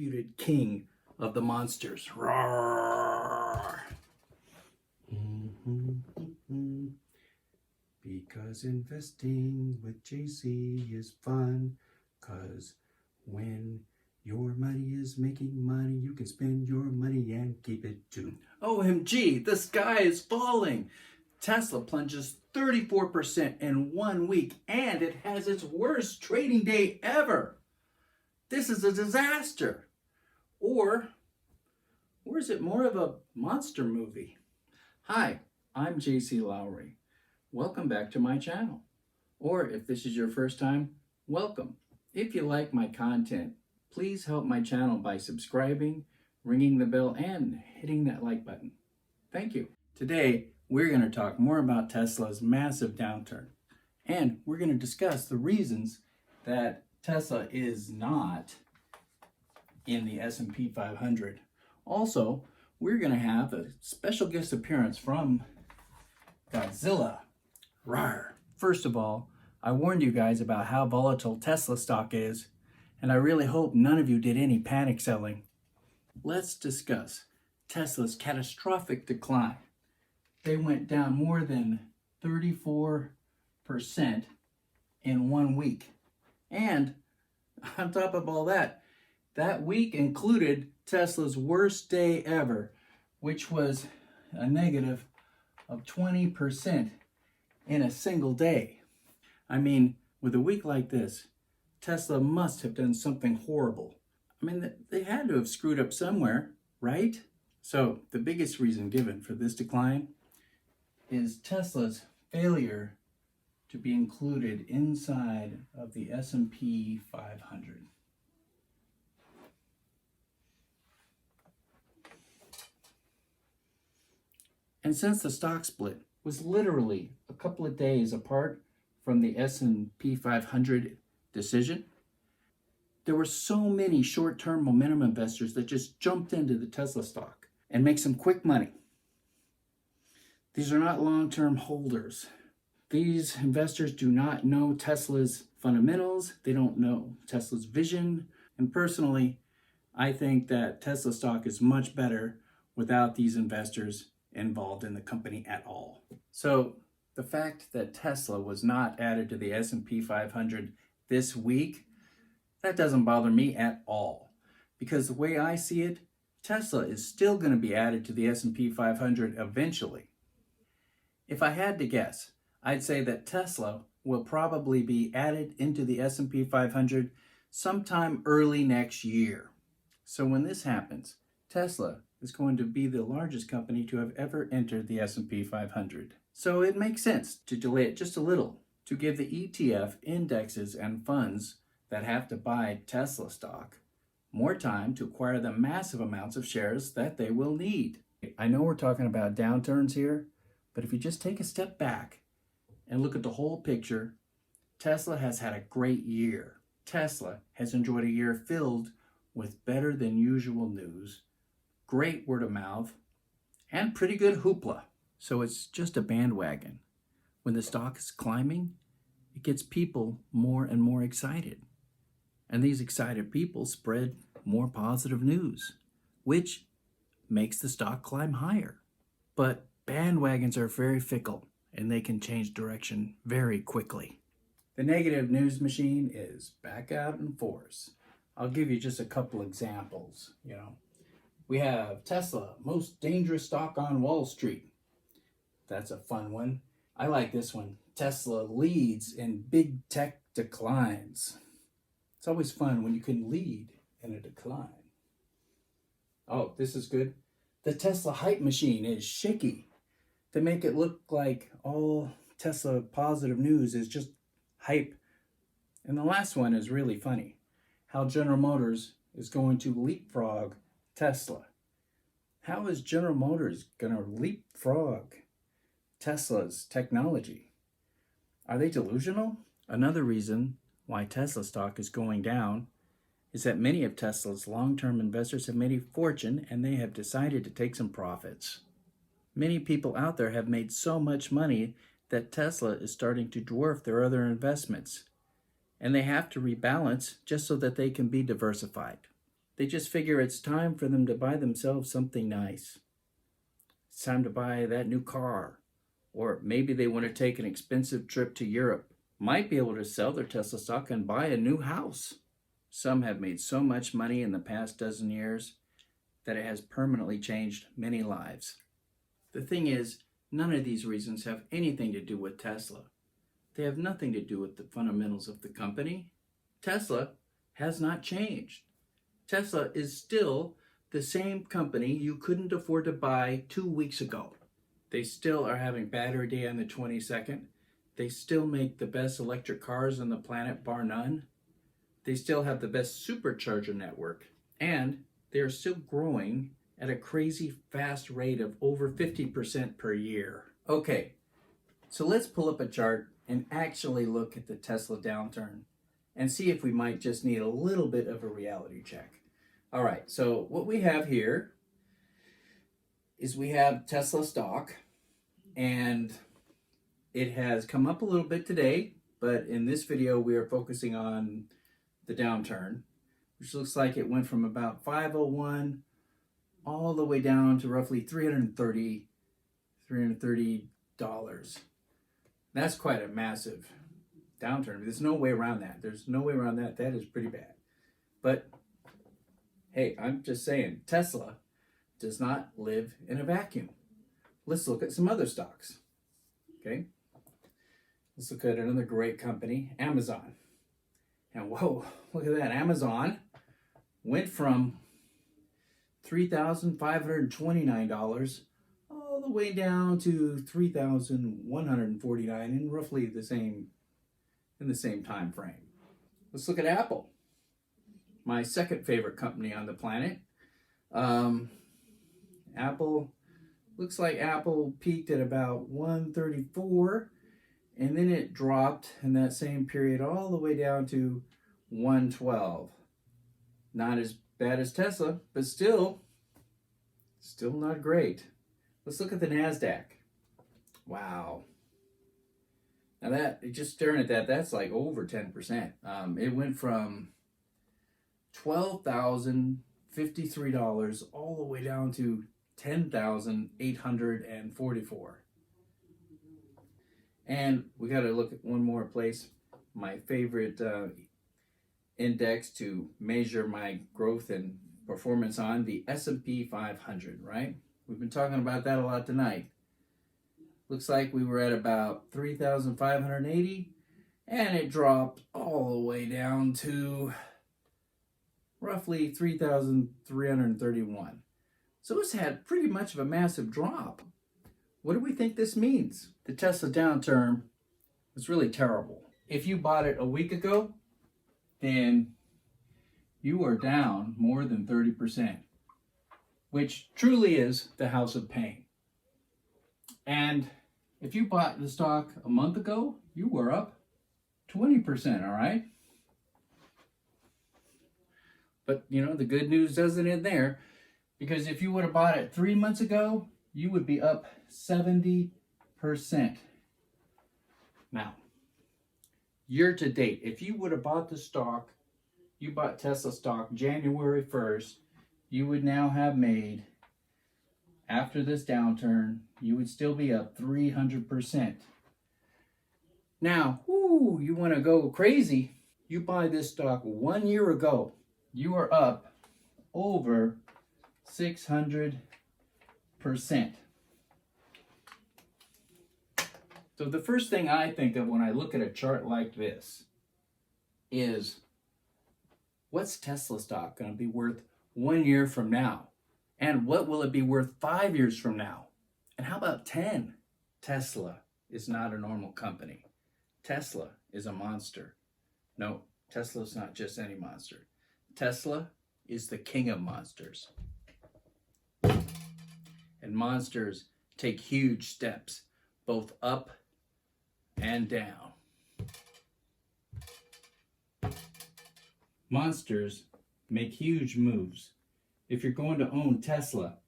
undisputed king of the monsters. Roar! Because investing with JC is fun. Cause when your money is making money, you can spend your money and keep it too. OMG, the sky is falling. Tesla plunges 34% in 1 week, and it has its worst trading day ever. This is a disaster. Or is it more of a monster movie? Hi, I'm JC Lowry. Welcome back to my channel. Or if this is your first time, welcome. If you like my content, please help my channel by subscribing, ringing the bell, and hitting that like button. Thank you. Today, we're going to talk more about Tesla's massive downturn. And we're going to discuss the reasons that Tesla is not in the S&P 500. Also, we're going to have a special guest appearance from Godzilla. Rawr. First of all, I warned you guys about how volatile Tesla stock is, and I really hope none of you did any panic selling. Let's discuss Tesla's catastrophic decline. They went down more than 34% in 1 week. And on top of all that, that week included Tesla's worst day ever, which was a negative of 20% in a single day. I mean, with a week like this, Tesla must have done something horrible. I mean, they had to have screwed up somewhere, right? So the biggest reason given for this decline is Tesla's failure to be included inside of the S&P 500. And since the stock split was literally a couple of days apart from the S&P 500 decision, there were so many short-term momentum investors that just jumped into the Tesla stock and make some quick money. These are not long-term holders. These investors do not know Tesla's fundamentals. They don't know Tesla's vision. And personally, I think that Tesla stock is much better without these investors involved in the company at all. So the fact that Tesla was not added to the S&P 500 this week, that doesn't bother me at all. Because the way I see it, Tesla is still going to be added to the S&P 500 eventually. If I had to guess, I'd say that Tesla will probably be added into the S&P 500 sometime early next year. So when this happens, Tesla is going to be the largest company to have ever entered the S&P 500. So it makes sense to delay it just a little, to give the ETF indexes and funds that have to buy Tesla stock more time to acquire the massive amounts of shares that they will need. I know we're talking about downturns here, but if you just take a step back and look at the whole picture, Tesla has had a great year. Tesla has enjoyed a year filled with better than usual news, great word of mouth, and pretty good hoopla. So it's just a bandwagon. When the stock is climbing, it gets people more and more excited. And these excited people spread more positive news, which makes the stock climb higher. But bandwagons are very fickle, and they can change direction very quickly. The negative news machine is back out in force. I'll give you just a couple examples. We have Tesla, most dangerous stock on Wall Street. That's a fun one. I like this one. Tesla leads in big tech declines. It's always fun when you can lead in a decline. Oh, this is good. The Tesla hype machine is shaky. To make it look like all Tesla positive news is just hype. And the last one is really funny. How General Motors is going to leapfrog Tesla. How is General Motors going to leapfrog Tesla's technology? Are they delusional? Another reason why Tesla stock is going down is that many of Tesla's long-term investors have made a fortune and they have decided to take some profits. Many people out there have made so much money that Tesla is starting to dwarf their other investments, and they have to rebalance just so that they can be diversified. They just figure it's time for them to buy themselves something nice. It's time to buy that new car. Or maybe they want to take an expensive trip to Europe. Might be able to sell their Tesla stock and buy a new house. Some have made so much money in the past dozen years that it has permanently changed many lives. The thing is, none of these reasons have anything to do with Tesla. They have nothing to do with the fundamentals of the company. Tesla has not changed. Tesla is still the same company you couldn't afford to buy 2 weeks ago. They still are having battery day on the 22nd. They still make the best electric cars on the planet, bar none. They still have the best supercharger network. And they are still growing at a crazy fast rate of over 50% per year. Okay, so let's pull up a chart and actually look at the Tesla downturn and see if we might just need a little bit of a reality check. All right, so what we have here is we have Tesla stock, and it has come up a little bit today, but in this video we are focusing on the downturn, which looks like it went from about 501 all the way down to roughly $330. That's quite a massive downturn. There's no way around that. There's no way around that. That is pretty bad. But hey, I'm just saying, Tesla does not live in a vacuum. Let's look at some other stocks. Okay? Let's look at another great company, Amazon. And whoa, look at that. Amazon went from $3,529 all the way down to $3,149 in roughly the same time frame. Let's look at Apple, my second favorite company on the planet. Apple, looks like Apple peaked at about 134, and then it dropped in that same period all the way down to 112. Not as bad as Tesla, but still not great. Let's look at the NASDAQ. Wow. Now that, just staring at that, that's like over 10%. It went from $12,053 all the way down to $10,844. And we got to look at one more place. My favorite index to measure my growth and performance on, the S&P 500, right? We've been talking about that a lot tonight. Looks like we were at about 3,580, and it dropped all the way down to roughly 3,331. So it's had pretty much of a massive drop. What do we think this means? The Tesla downturn was really terrible. If you bought it a week ago, then you are down more than 30%, which truly is the house of pain. And if you bought the stock a month ago, you were up 20%, all right? But, you know, the good news doesn't end there, because if you would have bought it 3 months ago, you would be up 70%. Now, year to date, if you would have bought the stock, you bought Tesla stock January 1st, you would now have made, after this downturn, you would still be up 300%. Now, you want to go crazy, you buy this stock 1 year ago, you are up over 600%. So the first thing I think of when I look at a chart like this is, what's Tesla stock going to be worth 1 year from now? And what will it be worth 5 years from now? And how about 10? Tesla is not a normal company. Tesla is a monster. No, Tesla's not just any monster. Tesla is the king of monsters. And monsters take huge steps, both up and down. Monsters make huge moves. If you're going to own Tesla,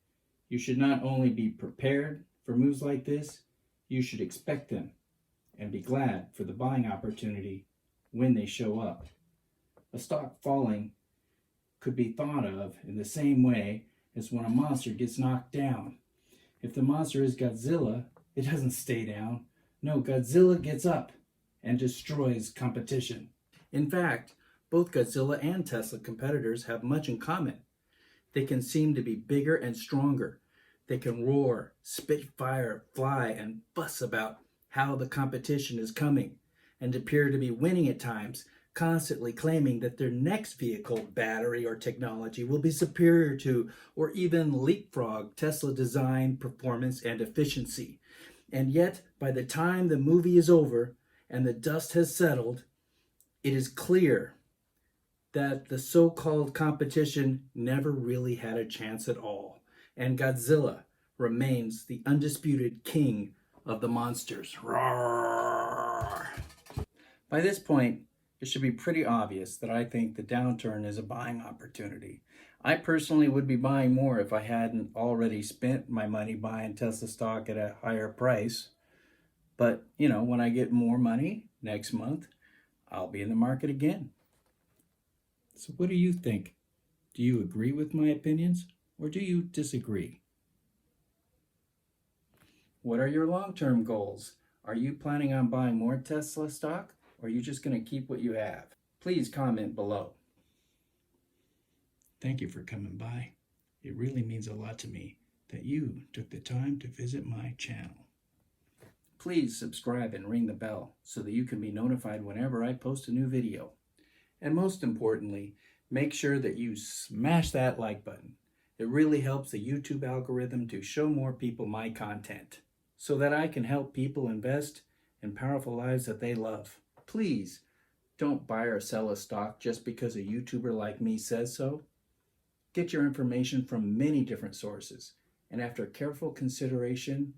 you should not only be prepared for moves like this, you should expect them and be glad for the buying opportunity when they show up. A stock falling could be thought of in the same way as when a monster gets knocked down. If the monster is Godzilla, it doesn't stay down. No, Godzilla gets up and destroys competition. In fact, both Godzilla and Tesla competitors have much in common. They can seem to be bigger and stronger. They can roar, spit fire, fly, and fuss about how the competition is coming, and appear to be winning at times, constantly claiming that their next vehicle, battery, or technology will be superior to or even leapfrog Tesla design, performance, and efficiency. And yet, by the time the movie is over and the dust has settled, it is clear that the so-called competition never really had a chance at all, and Godzilla remains the undisputed king of the monsters. Roar! By this point, it should be pretty obvious that I think the downturn is a buying opportunity. I personally would be buying more if I hadn't already spent my money buying Tesla stock at a higher price. But, when I get more money next month, I'll be in the market again. So what do you think? Do you agree with my opinions, or do you disagree? What are your long-term goals? Are you planning on buying more Tesla stock, or are you just going to keep what you have? Please comment below. Thank you for coming by. It really means a lot to me that you took the time to visit my channel. Please subscribe and ring the bell so that you can be notified whenever I post a new video. And most importantly, make sure that you smash that like button. It really helps the YouTube algorithm to show more people my content so that I can help people invest in powerful lives that they love. Please don't buy or sell a stock just because a YouTuber like me says so. Get your information from many different sources, and after careful consideration,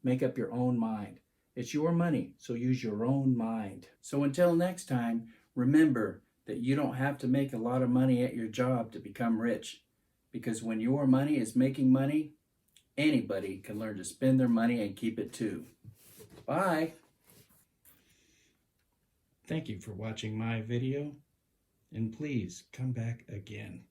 make up your own mind. It's your money, so use your own mind. So until next time, remember that you don't have to make a lot of money at your job to become rich, because when your money is making money, anybody can learn to spend their money and keep it too. Bye. Thank you for watching my video, and please come back again.